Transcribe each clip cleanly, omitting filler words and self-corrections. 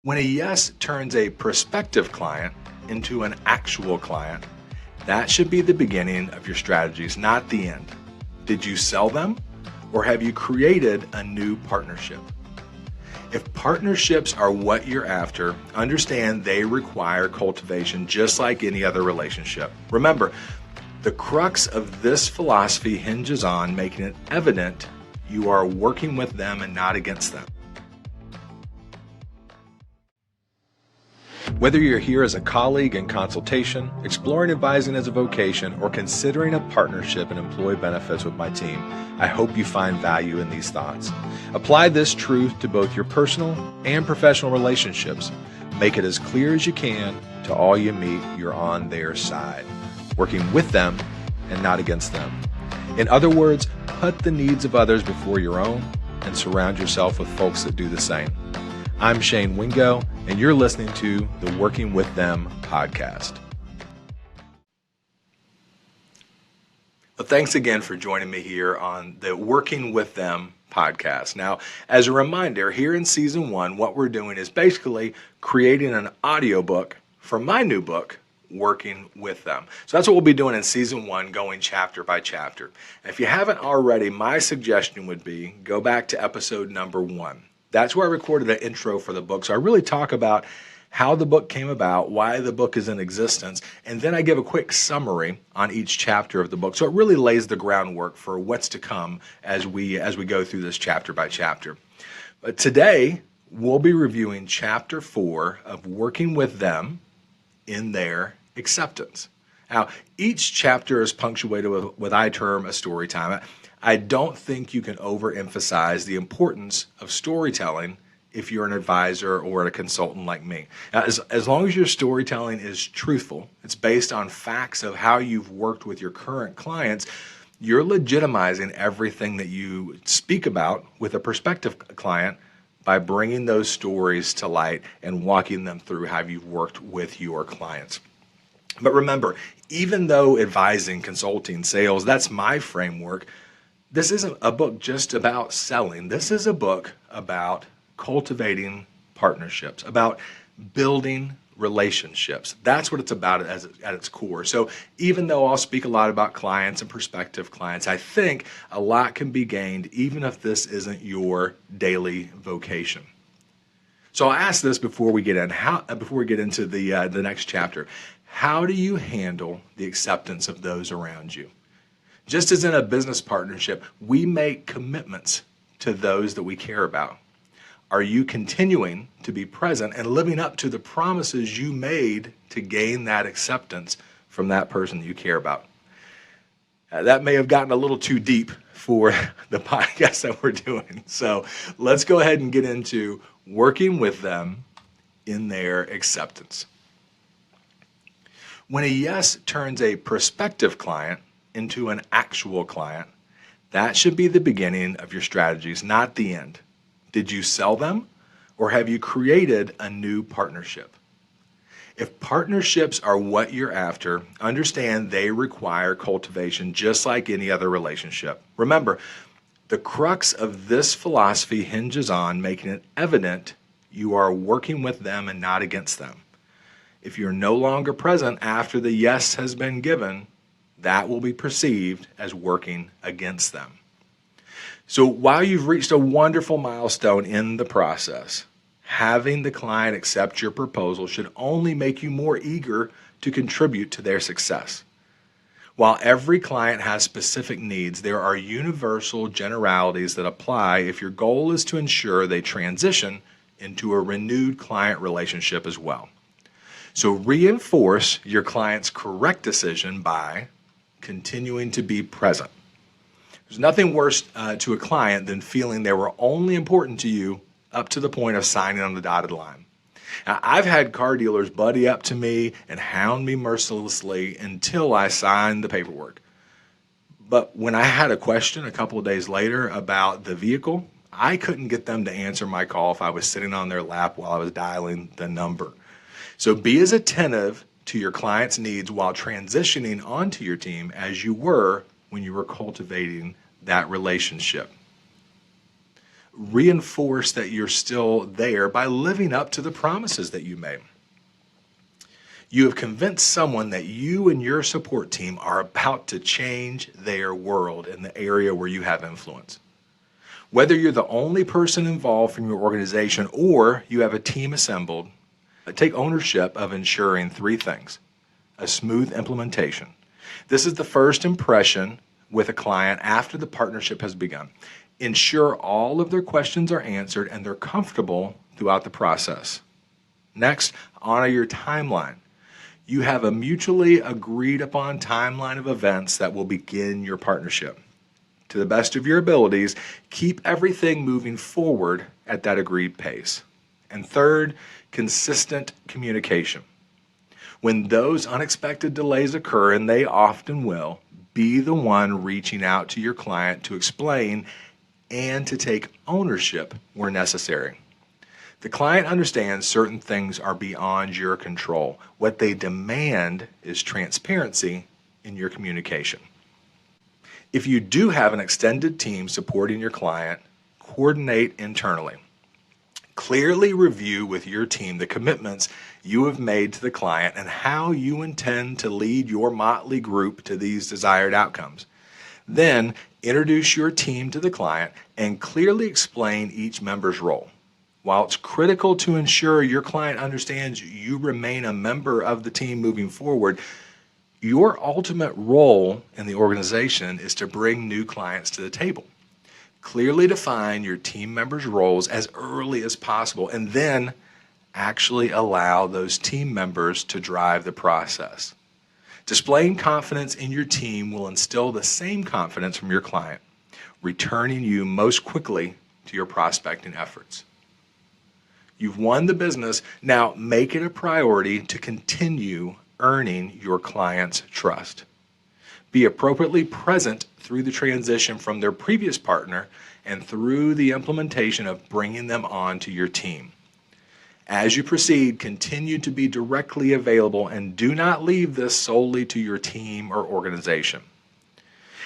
When a yes turns a prospective client into an actual client, that should be the beginning of your strategies, not the end. Did you sell them, or have you created a new partnership? If partnerships are what you're after, understand they require cultivation just like any other relationship. Remember, the crux of this philosophy hinges on making it evident you are working with them and not against them. Whether you're here as a colleague in consultation, exploring advising as a vocation, or considering a partnership in employee benefits with my team, I hope you find value in these thoughts. Apply this truth to both your personal and professional relationships. Make it as clear as you can to all you meet you're on their side, working with them and not against them. In other words, put the needs of others before your own and surround yourself with folks that do the same. I'm Shane Wingo, and you're listening to the Working With Them podcast. Well, thanks again for joining me here on the Working With Them podcast. Now, as a reminder, here in season 1, what we're doing is basically creating an audiobook for my new book, Working With Them. So that's what we'll be doing in season 1, going chapter by chapter. And if you haven't already, my suggestion would be go back to episode number 1. That's where I recorded an intro for the book. So I really talk about how the book came about, why the book is in existence, and then I give a quick summary on each chapter of the book. So it really lays the groundwork for what's to come as we go through this chapter by chapter. But today, we'll be reviewing chapter 4 of Working With Them in Their Acceptance. Now, each chapter is punctuated with what I term a story time. I don't think you can overemphasize the importance of storytelling if you're an advisor or a consultant like me. Now, as long as your storytelling is truthful, it's based on facts of how you've worked with your current clients, you're legitimizing everything that you speak about with a prospective client by bringing those stories to light and walking them through how you've worked with your clients. But remember, even though advising, consulting, sales, that's my framework, this isn't a book just about selling. This is a book about cultivating partnerships, about building relationships. That's what it's about at its core. So even though I'll speak a lot about clients and prospective clients, I think a lot can be gained even if this isn't your daily vocation. So I'll ask this before we get into the next chapter. How do you handle the acceptance of those around you? Just as in a business partnership, we make commitments to those that we care about. Are you continuing to be present and living up to the promises you made to gain that acceptance from that person that you care about? That may have gotten a little too deep for the podcast that we're doing. So let's go ahead and get into working with them in their acceptance. When a yes turns a prospective client into an actual client, that should be the beginning of your strategies, not the end. Did you sell them, or have you created a new partnership? If partnerships are what you're after, understand they require cultivation just like any other relationship. Remember, the crux of this philosophy hinges on making it evident you are working with them and not against them. If you're no longer present after the yes has been given, that will be perceived as working against them. So while you've reached a wonderful milestone in the process, having the client accept your proposal should only make you more eager to contribute to their success. While every client has specific needs, there are universal generalities that apply if your goal is to ensure they transition into a renewed client relationship as well. So reinforce your client's correct decision by continuing to be present. There's nothing worse to a client than feeling they were only important to you up to the point of signing on the dotted line. Now, I've had car dealers buddy up to me and hound me mercilessly until I signed the paperwork. But when I had a question a couple of days later about the vehicle, I couldn't get them to answer my call if I was sitting on their lap while I was dialing the number. So be as attentive to your client's needs while transitioning onto your team as you were when you were cultivating that relationship. reinforce that you're still there by living up to the promises that you made. You have convinced someone that you and your support team are about to change their world in the area where you have influence. Whether you're the only person involved from your organization or you have a team assembled, take ownership of ensuring three things: a smooth implementation. This is the first impression with a client after the partnership has begun. Ensure all of their questions are answered and they're comfortable throughout the process. Next, honor your timeline. You have a mutually agreed upon timeline of events that will begin your partnership. To the best of your abilities, keep everything moving forward at that agreed pace. And third, consistent communication. When those unexpected delays occur, and they often will, be the one reaching out to your client to explain and to take ownership where necessary. The client understands certain things are beyond your control. What they demand is transparency in your communication. If you do have an extended team supporting your client, coordinate internally. Clearly review with your team the commitments you have made to the client and how you intend to lead your motley group to these desired outcomes. Then, introduce your team to the client and clearly explain each member's role. While it's critical to ensure your client understands you remain a member of the team moving forward, your ultimate role in the organization is to bring new clients to the table. Clearly define your team members' roles as early as possible and then actually allow those team members to drive the process. Displaying confidence in your team will instill the same confidence from your client, returning you most quickly to your prospecting efforts. You've won the business. Now make it a priority to continue earning your client's trust. Be appropriately present through the transition from their previous partner and through the implementation of bringing them on to your team. As you proceed, continue to be directly available and do not leave this solely to your team or organization.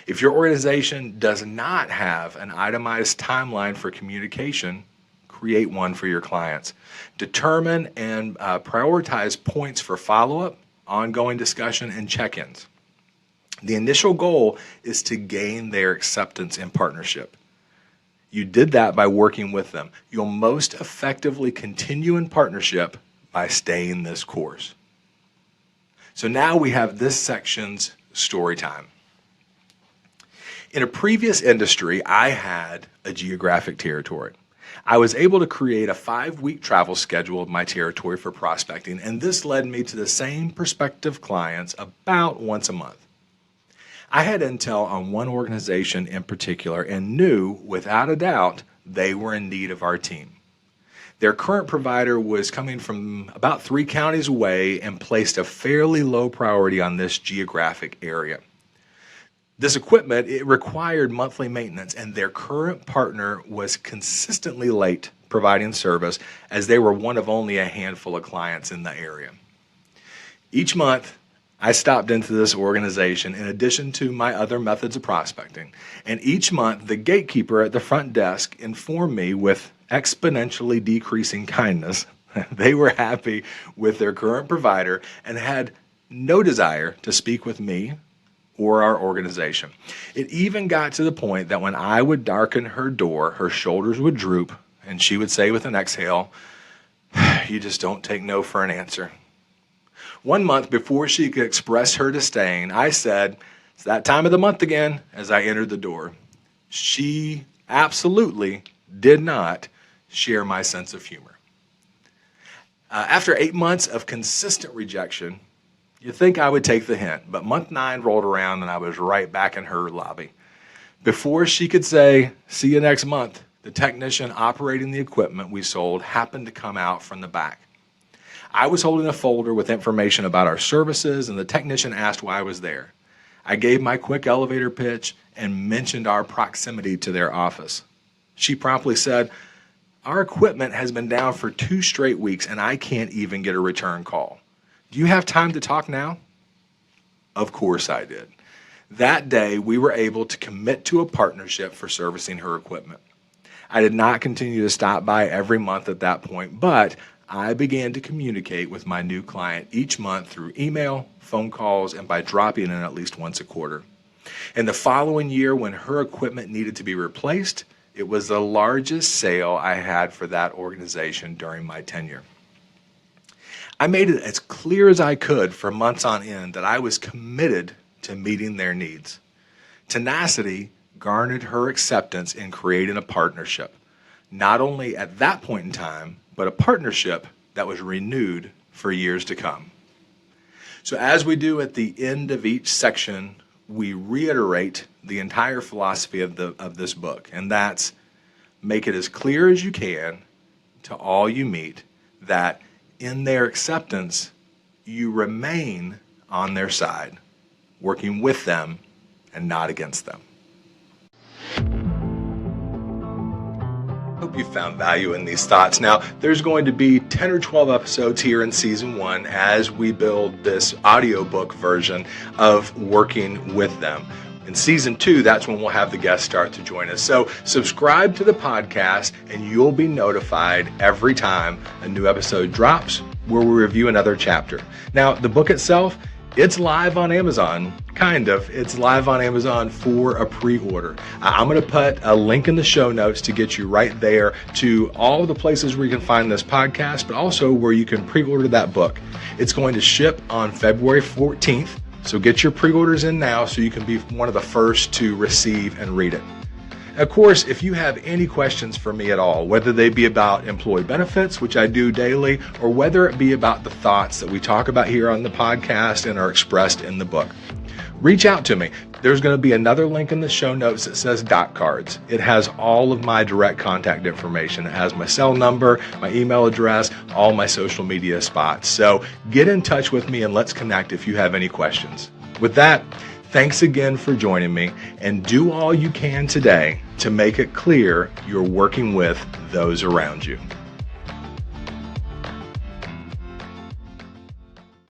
If your organization does not have an itemized timeline for communication, create one for your clients. Determine and prioritize points for follow-up, ongoing discussion, and check-ins. The initial goal is to gain their acceptance and partnership. You did that by working with them. You'll most effectively continue in partnership by staying this course. So now we have this section's story time. In a previous industry, I had a geographic territory. I was able to create a 5-week travel schedule of my territory for prospecting, and this led me to the same prospective clients about once a month. I had intel on one organization in particular and knew without a doubt they were in need of our team. Their current provider was coming from about 3 counties away and placed a fairly low priority on this geographic area. This equipment, it required monthly maintenance, and their current partner was consistently late providing service as they were one of only a handful of clients in the area. Each month, I stopped into this organization in addition to my other methods of prospecting, and each month the gatekeeper at the front desk informed me with exponentially decreasing kindness they were happy with their current provider and had no desire to speak with me or our organization. It even got to the point that when I would darken her door, her shoulders would droop, and she would say with an exhale, "You just don't take no for an answer." One month before she could express her disdain, I said, "It's that time of the month again," as I entered the door. She absolutely did not share my sense of humor. After 8 months of consistent rejection, you'd think I would take the hint, but month 9 rolled around and I was right back in her lobby. Before she could say, "See you next month," the technician operating the equipment we sold happened to come out from the back. I was holding a folder with information about our services, and the technician asked why I was there. I gave my quick elevator pitch and mentioned our proximity to their office. She promptly said, "Our equipment has been down for 2 straight weeks, and I can't even get a return call. Do you have time to talk now?" Of course I did. That day, we were able to commit to a partnership for servicing her equipment. I did not continue to stop by every month at that point, but I began to communicate with my new client each month through email, phone calls, and by dropping in at least once a quarter. In the following year, when her equipment needed to be replaced, it was the largest sale I had for that organization during my tenure. I made it as clear as I could for months on end that I was committed to meeting their needs. Tenacity garnered her acceptance in creating a partnership, not only at that point in time, but a partnership that was renewed for years to come. So as we do at the end of each section, we reiterate the entire philosophy of this book, and that's make it as clear as you can to all you meet that in their acceptance, you remain on their side, working with them and not against them. Hope you found value in these thoughts. Now, there's going to be 10 or 12 episodes here in season 1 as we build this audiobook version of Working with Them. In season 2, that's when we'll have the guests start to join us. So subscribe to the podcast and you'll be notified every time a new episode drops where we review another chapter. Now, the book itself, it's live on Amazon, kind of. It's live on Amazon for a pre-order. I'm going to put a link in the show notes to get you right there to all the places where you can find this podcast, but also where you can pre-order that book. It's going to ship on February 14th, so get your pre-orders in now so you can be one of the first to receive and read it. Of course, if you have any questions for me at all, whether they be about employee benefits, which I do daily, or whether it be about the thoughts that we talk about here on the podcast and are expressed in the book, reach out to me. There's going to be another link in the show notes that says Doc Cards. It has all of my direct contact information. It has my cell number, my email address, all my social media spots. So get in touch with me and let's connect if you have any questions. With that, thanks again for joining me, and do all you can today to make it clear you're working with those around you.